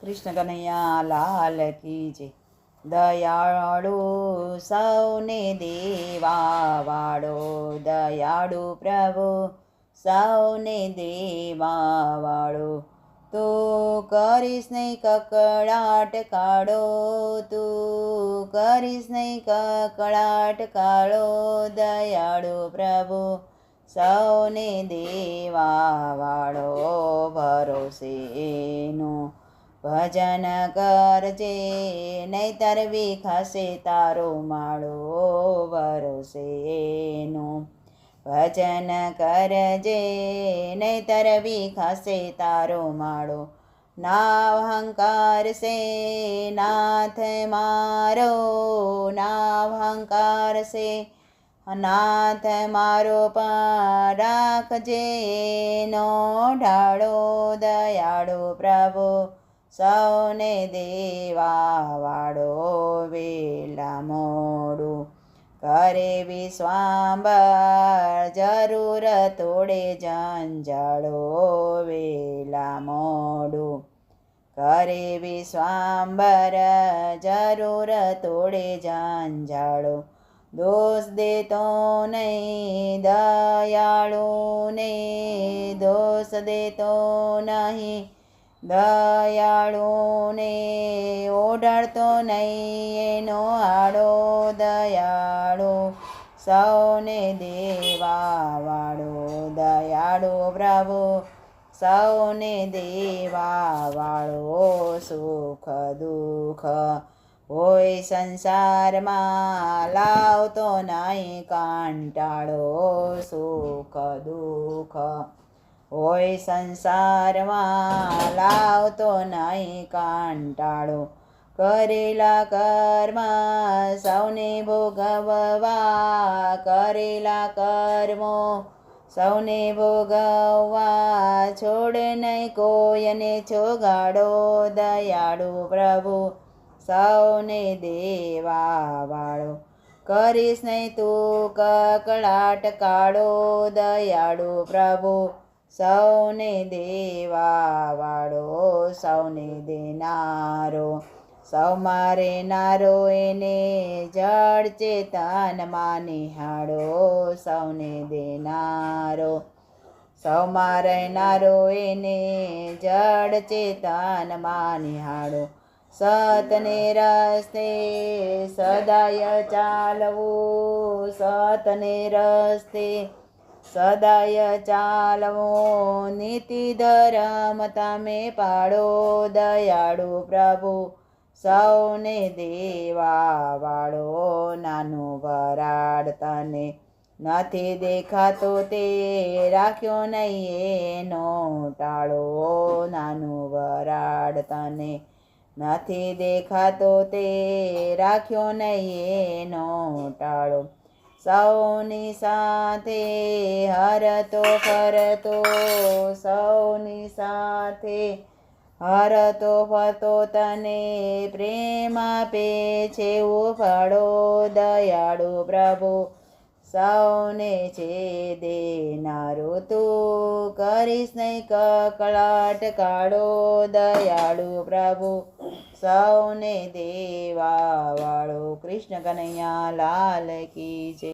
કૃષ્ણ કનૈયા લાલ કી જય. દયાળુ સૌને દેવાવાળો, દયાળુ પ્રભુ સૌને દેવાવાળો. તું કરીશ નહીં કકળાટ કાળો, તું કરીશ નહીં કકળાટ કાળો. દયાળુ પ્રભુ સૌને દેવાવાળો, ભરોસેનું ભજન કરજે નહીતર વિખાશે તારો માળો. ભરોસેનું ભજન કરજે નહીતર વિખાશે તારો માળો. નાહંકાર સે નાથ મારો, નાહંકાર સે નાથ મારો પણ રાખજે નો ઢાળો. દયાળુ પ્રભુ સૌને દેવાવાળો, વેલા મોડું કરે વિશ્વાંબર જરૂર તોડે જંજાળો. વેલા મોડું કરે વિશ્વાંબર જરૂર તોડે જંજાળો. દોષ દેતો નહીં દયાળુને, દોષ દેતો નહીં દયાળુને, ઓઢાડતો નહીં એનો આડો. દયાળુ સૌને દેવાવાળો, દયાળુ પ્રભુ સૌને દેવાવાળો. સુખ દુઃખ હોય સંસારમાં લાવતો નહીં કાંટાળો. સુખ દુઃખ હોય સંસારમાં લાવતો નહીં કાંટાળો. કરેલા કર્મ સૌને ભોગવવા, કરેલા કર્મો સૌને ભોગવવા. છોડ નહીં કોઈને છોગાડો. દયાળુ પ્રભુ સૌને દેવાવાળો, કરીશ નહીં તું કકળાટ કાળો. દયાળુ પ્રભુ સૌને દેવાવાળો, સૌને દેનારો સૌ મારે નારો એને જળ ચેતનમાં નિહાળો. સૌને દેનારો સૌ મારે નારો એને જળ ચેતનમાં નિહાળો. સતને રસ્તે સદાય ચાલવું, સતને રસ્તે સદાય ચાલવું. નીતિ ધર્મ તમે પાળો. દયાળુ પ્રભુ સૌને દેવાવાળો, નાનું વરાળ તને નથી દેખાતો તે રાખ્યો નહીં એનો ટાળો. નાનું વરાળ તને નથી દેખાતો તે રાખ્યો નહીં એનો ટાળો. સૌની સાથે હરતો ફરતો, સૌની સાથે હરતો ફરતો તને પ્રેમ આપે છે ઉફાળો. દયાળુ પ્રભુ સૌને છે દેનારો, તું કરીશ નહીં કકળાટ કાળો. દયાળુ પ્રભુ સૌને દેવાવાળો. કૃષ્ણ કનૈયા લાલ કી જય.